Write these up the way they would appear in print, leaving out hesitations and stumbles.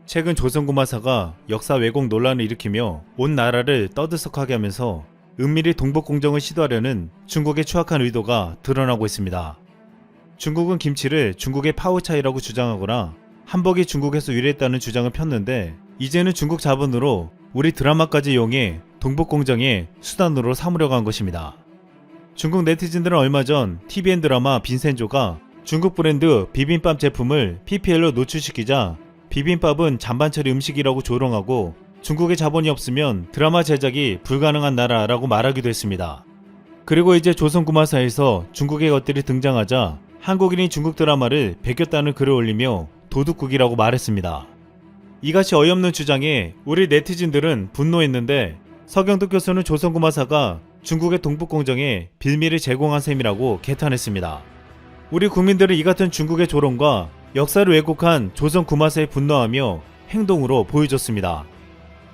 최근 조선구마사가 역사 왜곡 논란을 일으키며 온 나라를 떠들썩하게 하면서 은밀히 동북공정을 시도하려는 중국의 추악한 의도가 드러나고 있습니다. 중국은 김치를 중국의 파워차이라고 주장하거나 한복이 중국에서 유래했다는 주장을 폈는데, 이제는 중국 자본으로 우리 드라마까지 이용해 동북공정의 수단으로 삼으려고 한 것입니다. 중국 네티즌들은 얼마 전 TVN 드라마 빈센조가 중국 브랜드 비빔밥 제품을 PPL로 노출시키자 비빔밥은 잔반처리 음식이라고 조롱하고 중국의 자본이 없으면 드라마 제작이 불가능한 나라라고 말하기도 했습니다. 그리고 이제 조선구마사에서 중국의 것들이 등장하자 한국인이 중국 드라마를 베꼈다는 글을 올리며 도둑국이라고 말했습니다. 이같이 어이없는 주장에 우리 네티즌들은 분노했는데, 서경덕 교수는 조선구마사가 중국의 동북공정에 빌미를 제공한 셈이라고 개탄했습니다. 우리 국민들은 이 같은 중국의 조롱과 역사를 왜곡한 조선구마사에 분노하며 행동으로 보여줬습니다.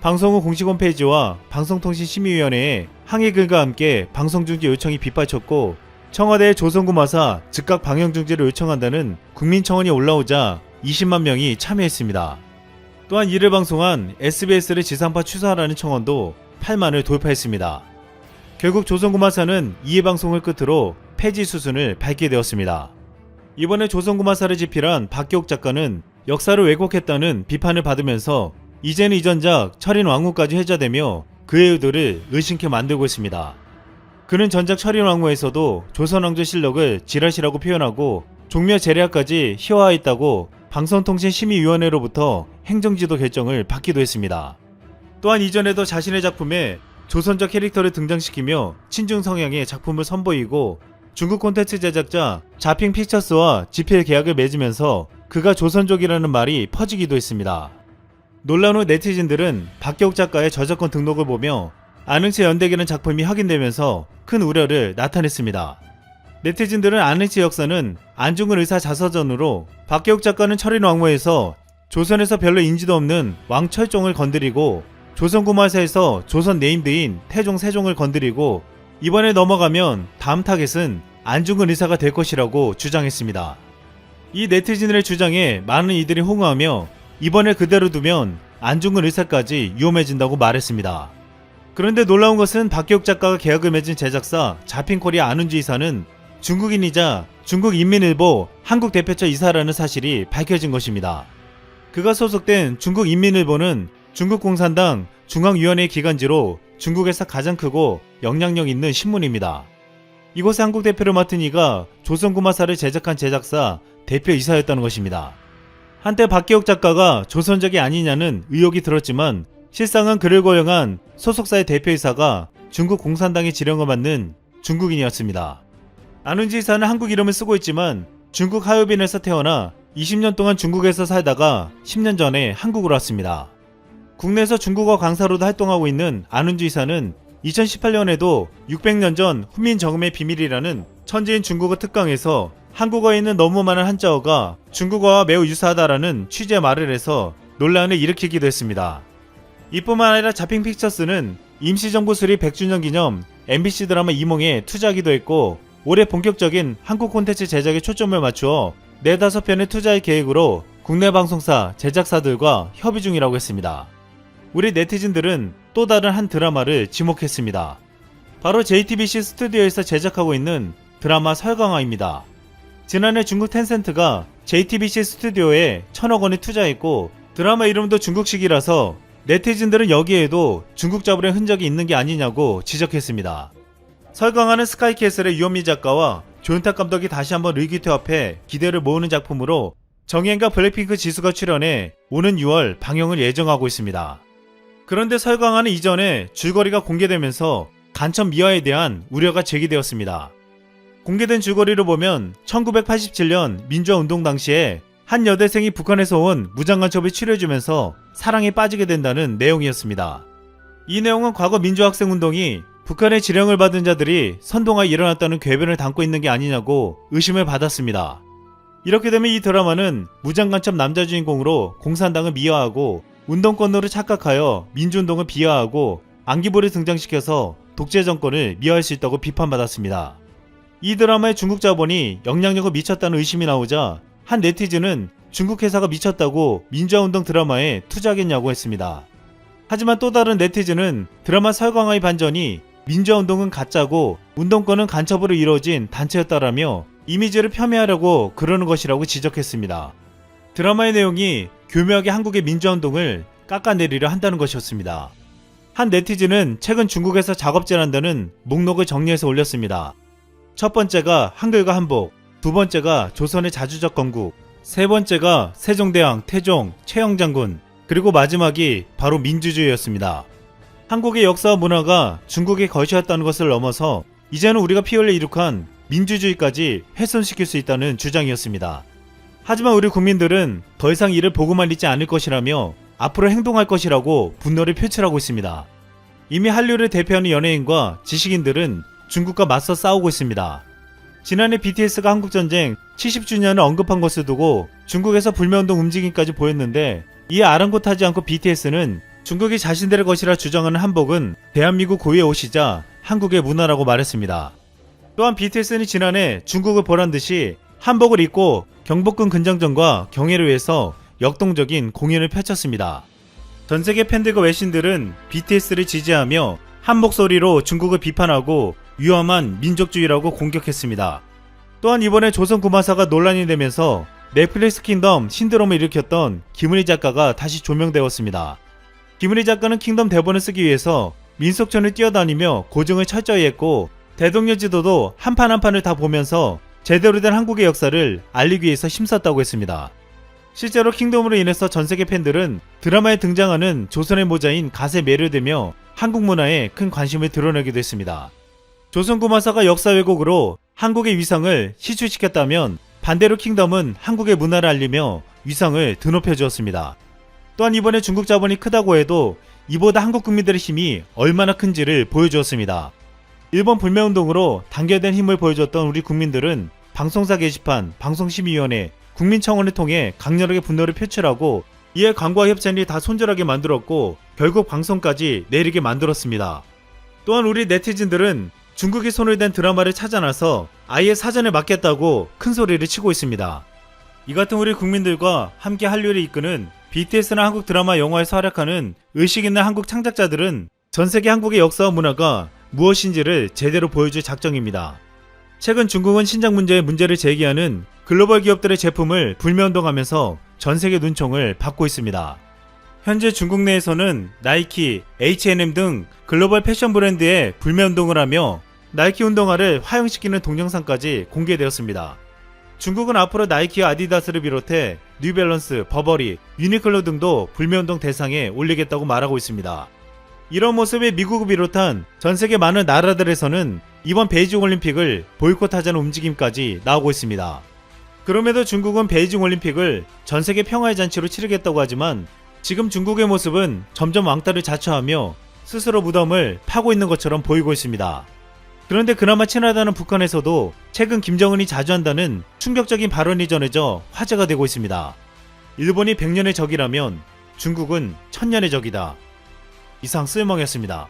방송국 공식 홈페이지와 방송통신심의위원회에 항의글과 함께 방송중지 요청이 빗발쳤고, 청와대의 조선구마사 즉각 방영중지를 요청한다는 국민청원이 올라오자 20만 명이 참여했습니다. 또한 이를 방송한 SBS를 지상파 취소하라는 청원도 8만을 돌파했습니다. 결국 조선구마사는 이해 방송을 끝으로 폐지 수순을 밟게 되었습니다. 이번에 조선구마사를 집필한 박기옥 작가는 역사를 왜곡했다는 비판을 받으면서 이제는 이전작 철인왕후까지 회자되며 그의 의도를 의심케 만들고 있습니다. 그는 전작 철인왕후에서도 조선왕조 실력을 지라시라고 표현하고 종묘 제례화까지 희화화했다고 방송통신심의위원회로부터 행정지도 결정을 받기도 했습니다. 또한 이전에도 자신의 작품에 조선적 캐릭터를 등장시키며 친중 성향의 작품을 선보이고 중국 콘텐츠 제작자 자핑 픽처스와 집필 계약을 맺으면서 그가 조선족이라는 말이 퍼지기도 했습니다. 논란 후 네티즌들은 박기옥 작가의 저작권 등록을 보며 안흥치 연대기라는 작품이 확인되면서 큰 우려를 나타냈습니다. 네티즌들은 안흥치 역사는 안중근 의사 자서전으로 박기옥 작가는 철인왕후에서 조선에서 별로 인지도 없는 왕철종을 건드리고 조선구마사에서 조선 네임드인 태종 세종을 건드리고 이번에 넘어가면 다음 타겟은 안중근 의사가 될 것이라고 주장했습니다. 이 네티즌들의 주장에 많은 이들이 홍어하며 이번에 그대로 두면 안중근 의사까지 위험해진다고 말했습니다. 그런데 놀라운 것은 박기옥 작가가 계약을 맺은 제작사 자핑코리아 안운주 이사는 중국인이자 중국인민일보 한국대표처 이사라는 사실이 밝혀진 것입니다. 그가 소속된 중국인민일보는 중국공산당 중앙위원회 기관지로 중국에서 가장 크고 영향력 있는 신문입니다. 이곳의 한국대표를 맡은 이가 조선구마사를 제작한 제작사 대표이사였다는 것입니다. 한때 박기옥 작가가 조선적이 아니냐는 의혹이 들었지만 실상은 그를 고용한 소속사의 대표이사가 중국 공산당의 지령을 받는 중국인이었습니다. 안운지 이사는 한국 이름을 쓰고 있지만 중국 하얼빈에서 태어나 20년 동안 중국에서 살다가 10년 전에 한국으로 왔습니다. 국내에서 중국어 강사로도 활동하고 있는 안운주 이사는 2018년에도 600년 전 훈민 정음의 비밀이라는 천재인 중국어 특강에서 한국어에 있는 너무 많은 한자어가 중국어와 매우 유사하다라는 취지의 말을 해서 논란을 일으키기도 했습니다. 이뿐만 아니라 자핑 픽처스는 임시정부 수립 100주년 기념 MBC 드라마 이몽에 투자하기도 했고, 올해 본격적인 한국 콘텐츠 제작에 초점을 맞추어 4-5편의 투자할 계획으로 국내 방송사 제작사들과 협의 중이라고 했습니다. 우리 네티즌들은 또 다른 한 드라마를 지목했습니다. 바로 JTBC 스튜디오에서 제작하고 있는 드라마 설강화입니다. 지난해 중국 텐센트가 JTBC 스튜디오에 1000억 원을 투자했고, 드라마 이름도 중국식이라서 네티즌들은 여기에도 중국 자본의 흔적이 있는 게 아니냐고 지적했습니다. 설강화는 스카이캐슬의 유현미 작가와 조윤탁 감독이 다시 한번 의기투합해 기대를 모으는 작품으로 정예인과 블랙핑크 지수가 출연해 오는 6월 방영을 예정하고 있습니다. 그런데 설강화는 이전에 줄거리가 공개되면서 간첩 미화에 대한 우려가 제기되었습니다. 공개된 줄거리를 보면 1987년 민주화운동 당시에 한 여대생이 북한에서 온 무장간첩을 치료해주면서 사랑에 빠지게 된다는 내용이었습니다. 이 내용은 과거 민주학생운동이 북한의 지령을 받은 자들이 선동하여 일어났다는 궤변을 담고 있는 게 아니냐고 의심을 받았습니다. 이렇게 되면 이 드라마는 무장간첩 남자 주인공으로 공산당을 미화하고 운동권으로 착각하여 민주운동을 비하하고 안기부를 등장시켜서 독재 정권을 미화할 수 있다고 비판받았습니다. 이 드라마에 중국 자본이 영향력을 미쳤다는 의심이 나오자 한 네티즌은 중국 회사가 미쳤다고 민주화운동 드라마에 투자하겠냐고 했습니다. 하지만 또 다른 네티즌은 드라마 설광화의 반전이 민주화운동은 가짜고 운동권은 간첩으로 이루어진 단체였다라며 이미지를 폄훼하려고 그러는 것이라고 지적했습니다. 드라마의 내용이 교묘하게 한국의 민주화운동을 깎아내리려 한다는 것이었습니다. 한 네티즌은 최근 중국에서 작업질한다는 목록을 정리해서 올렸습니다. 첫 번째가 한글과 한복, 두 번째가 조선의 자주적 건국, 세 번째가 세종대왕, 태종, 최영장군, 그리고 마지막이 바로 민주주의였습니다. 한국의 역사와 문화가 중국의 것이었다는 것을 넘어서 이제는 우리가 피 흘려 이룩한 민주주의까지 훼손시킬 수 있다는 주장이었습니다. 하지만 우리 국민들은 더 이상 이를 보고만 있지 않을 것이라며 앞으로 행동할 것이라고 분노를 표출하고 있습니다. 이미 한류를 대표하는 연예인과 지식인들은 중국과 맞서 싸우고 있습니다. 지난해 BTS가 한국전쟁 70주년을 언급한 것을 두고 중국에서 불매운동 움직임까지 보였는데 이에 아랑곳하지 않고 BTS는 중국이 자신들의 것이라 주장하는 한복은 대한민국 고유의 옷이자 한국의 문화라고 말했습니다. 또한 BTS는 지난해 중국을 보란듯이 한복을 입고 경복궁 근장전과 경회를 위해서 역동적인 공연을 펼쳤습니다. 전세계 팬들과 외신들은 BTS를 지지하며 한 목소리로 중국을 비판하고 위험한 민족주의라고 공격했습니다. 또한 이번에 조선구마사가 논란이 되면서 넷플릭스 킹덤 신드롬을 일으켰던 김은희 작가가 다시 조명되었습니다. 김은희 작가는 킹덤 대본을 쓰기 위해서 민속촌을 뛰어다니며 고증을 철저히 했고 대동령 지도도 한 판 한 판을 다 보면서 제대로 된 한국의 역사를 알리기 위해서 힘썼다고 했습니다. 실제로 킹덤으로 인해서 전세계 팬들은 드라마에 등장하는 조선의 모자인 갓에 매료되며 한국 문화에 큰 관심을 드러내기도 했습니다. 조선구마사가 역사 왜곡으로 한국의 위상을 시추시켰다면 반대로 킹덤은 한국의 문화를 알리며 위상을 드높여 주었습니다. 또한 이번에 중국 자본이 크다고 해도 이보다 한국 국민들의 힘이 얼마나 큰지를 보여주었습니다. 일본 불매운동으로 단결된 힘을 보여줬던 우리 국민들은 방송사 게시판, 방송심의위원회, 국민청원을 통해 강렬하게 분노를 표출하고 이에 광고와 협찬이 다 손절하게 만들었고 결국 방송까지 내리게 만들었습니다. 또한 우리 네티즌들은 중국이 손을 댄 드라마를 찾아나서 아예 사전에 맞겠다고 큰 소리를 치고 있습니다. 이 같은 우리 국민들과 함께 한류를 이끄는 BTS나 한국 드라마 영화에서 활약하는 의식 있는 한국 창작자들은 전세계 한국의 역사와 문화가 무엇인지를 제대로 보여줄 작정입니다. 최근 중국은 신장 문제에 문제를 제기하는 글로벌 기업들의 제품을 불매운동하면서 전세계 눈총을 받고 있습니다. 현재 중국 내에서는 나이키, H&M 등 글로벌 패션 브랜드의 불매운동을 하며 나이키 운동화를 화형시키는 동영상까지 공개되었습니다. 중국은 앞으로 나이키와 아디다스를 비롯해 뉴밸런스, 버버리, 유니클로 등도 불매운동 대상에 올리겠다고 말하고 있습니다. 이런 모습에 미국을 비롯한 전세계 많은 나라들에서는 이번 베이징 올림픽을 보이콧하자는 움직임까지 나오고 있습니다. 그럼에도 중국은 베이징 올림픽을 전세계 평화의 잔치로 치르겠다고 하지만 지금 중국의 모습은 점점 왕따를 자처하며 스스로 무덤을 파고 있는 것처럼 보이고 있습니다. 그런데 그나마 친하다는 북한에서도 최근 김정은이 자주 한다는 충격적인 발언이 전해져 화제가 되고 있습니다. 일본이 100년의 적이라면 중국은 1000년의 적이다. 이상 쓸멍이었습니다.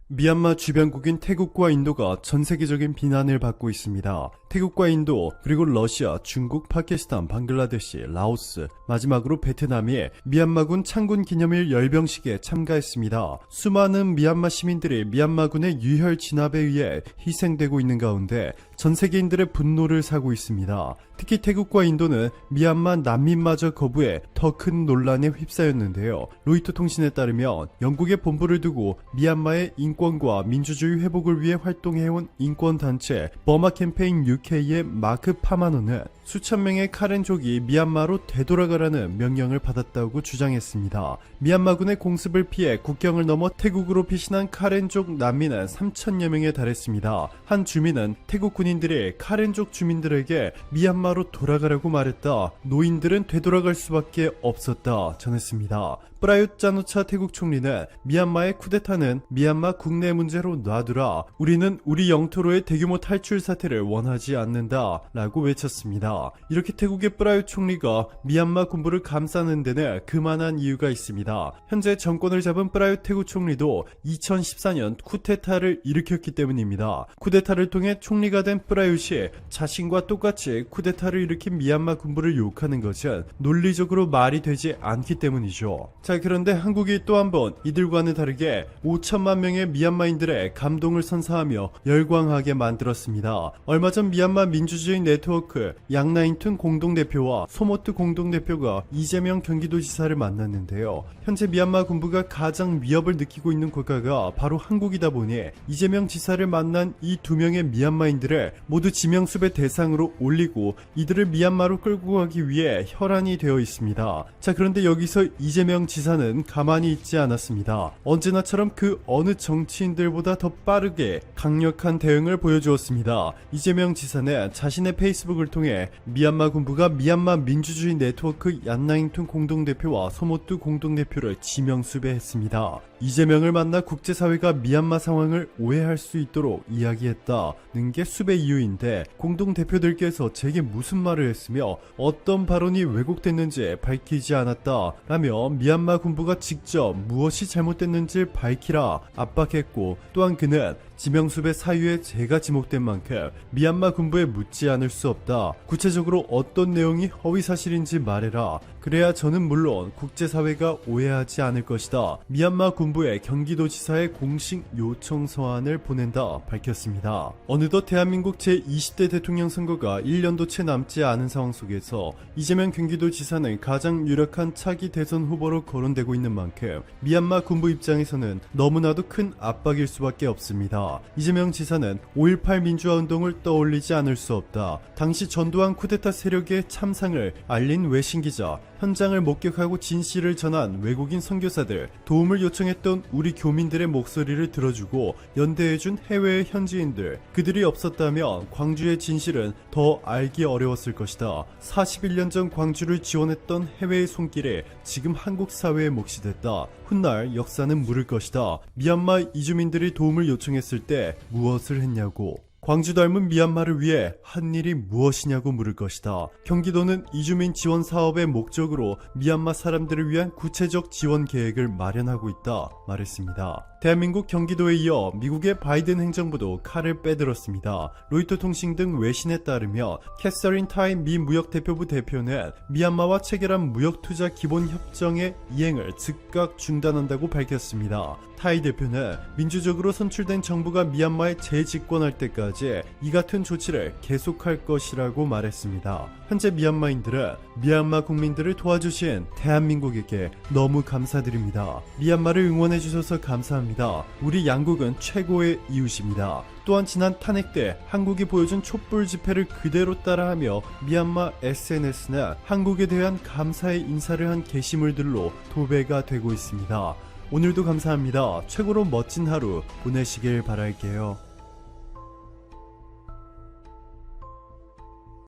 미얀마 주변국인 태국과 인도가 전세계적인 비난을 받고 있습니다. 태국과 인도, 그리고 러시아, 중국, 파키스탄, 방글라데시, 라오스, 마지막으로 베트남이 미얀마군 창군 기념일 열병식에 참가했습니다. 수많은 미얀마 시민들이 미얀마군의 유혈 진압에 의해 희생되고 있는 가운데 전 세계인들의 분노를 사고 있습니다. 특히 태국과 인도는 미얀마 난민마저 거부해 더 큰 논란에 휩싸였는데요. 로이터 통신에 따르면 영국의 본부를 두고 미얀마의 인권과 민주주의 회복을 위해 활동해온 인권단체 버마 캠페인 UK의 마크 파마노는 수천 명의 카렌족이 미얀마로 되돌아가라는 명령을 받았다고 주장했습니다. 미얀마군의 공습을 피해 국경을 넘어 태국으로 피신한 카렌족 난민은 3천여 명에 달했습니다. 한 주민은 태국 군인들이 카렌족 주민들에게 미얀마로 돌아가라고 말했다. 노인들은 되돌아갈 수밖에 없었다 전했습니다. 프라윳 짜누차 태국 총리는 미얀마의 쿠데타는 미얀마 국내 문제로 놔두라. 우리는 우리 영토로의 대규모 탈출 사태를 원하지 않는다 라고 외쳤습니다. 이렇게 태국의 프라윳 총리가 미얀마 군부를 감싸는 데는 그만한 이유가 있습니다. 현재 정권을 잡은 프라윳 태국 총리도 2014년 쿠데타를 일으켰기 때문입니다. 쿠데타를 통해 총리가 된 프라윳이 자신과 똑같이 쿠데타를 일으킨 미얀마 군부를 욕하는 것은 논리적으로 말이 되지 않기 때문이죠. 자, 그런데 한국이 또 한 번 이들과는 다르게 5천만 명의 미얀마인들의 감동을 선사하며 열광하게 만들었습니다. 얼마 전 미얀마 민주주의 네트워크 양나인툰 공동대표와 소모트 공동대표가 이재명 경기도지사를 만났는데요. 현재 미얀마 군부가 가장 위협을 느끼고 있는 국가가 바로 한국이다 보니 이재명 지사를 만난 이 두 명의 미얀마인들을 모두 지명수배 대상으로 올리고 이들을 미얀마로 끌고 가기 위해 혈안이 되어 있습니다. 자, 그런데 여기서 이재명 지사는 가만히 있지 않았습니다. 언제나처럼 그 어느 정치인들보다 더 빠르게 강력한 대응을 보여주었습니다. 이재명 지사는 자신의 페이스북을 통해 미얀마 군부가 미얀마 민주주의 네트워크 얀나잉툰 공동대표와 소모뚜 공동대표를 지명수배했습니다. 이재명을 만나 국제사회가 미얀마 상황을 오해할 수 있도록 이야기했다는 게 수배 이유인데 공동대표들께서 제게 무슨 말을 했으며 어떤 발언이 왜곡됐는지 밝히지 않았다라며 미얀마 군부가 직접 무엇이 잘못됐는지 밝히라 압박했고, 또한 그는 지명수배 사유에 제가 지목된 만큼 미얀마 군부에 묻지 않을 수 없다. 구체적으로 어떤 내용이 허위사실인지 말해라. 그래야 저는 물론 국제사회가 오해하지 않을 것이다. 미얀마 군부에 경기도지사의 공식 요청 서한을 보낸다 밝혔습니다. 어느덧 대한민국 제20대 대통령 선거가 1년도 채 남지 않은 상황 속에서 이재명 경기도지사는 가장 유력한 차기 대선 후보로 거론되고 있는 만큼 미얀마 군부 입장에서는 너무나도 큰 압박일 수밖에 없습니다. 이재명 지사는 5.18 민주화운동을 떠올리지 않을 수 없다. 당시 전두환 쿠데타 세력의 참상을 알린 외신기자, 현장을 목격하고 진실을 전한 외국인 선교사들, 도움을 요청했던 우리 교민들의 목소리를 들어주고 연대해준 해외의 현지인들, 그들이 없었다면 광주의 진실은 더 알기 어려웠을 것이다. 41년 전 광주를 지원했던 해외의 손길에 지금 한국 사회의 몫이 됐다. 훗날 역사는 물을 것이다. 미얀마 이주민들이 도움을 요청했을 때 무엇을 했냐고. 광주 닮은 미얀마를 위해 한 일이 무엇이냐고 물을 것이다. 경기도는 이주민 지원 사업의 목적으로 미얀마 사람들을 위한 구체적 지원 계획을 마련하고 있다 말했습니다. 대한민국 경기도에 이어 미국의 바이든 행정부도 칼을 빼들었습니다. 로이터 통신 등 외신에 따르면 캐서린 타이 미 무역대표부 대표는 미얀마와 체결한 무역투자 기본협정의 이행을 즉각 중단한다고 밝혔습니다. 타이 대표는 민주적으로 선출된 정부가 미얀마에 재집권할 때까지 이 같은 조치를 계속할 것이라고 말했습니다. 현재 미얀마인들은 미얀마 국민들을 도와주신 대한민국에게 너무 감사드립니다. 미얀마를 응원해주셔서 감사합니다. 우리 양국은 최고의 이웃입니다. 또한 지난 탄핵 때 한국이 보여준 촛불 집회를 그대로 따라하며 미얀마 SNS는 한국에 대한 감사의 인사를 한 게시물들로 도배가 되고 있습니다. 오늘도 감사합니다. 최고로 멋진 하루 보내시길 바랄게요.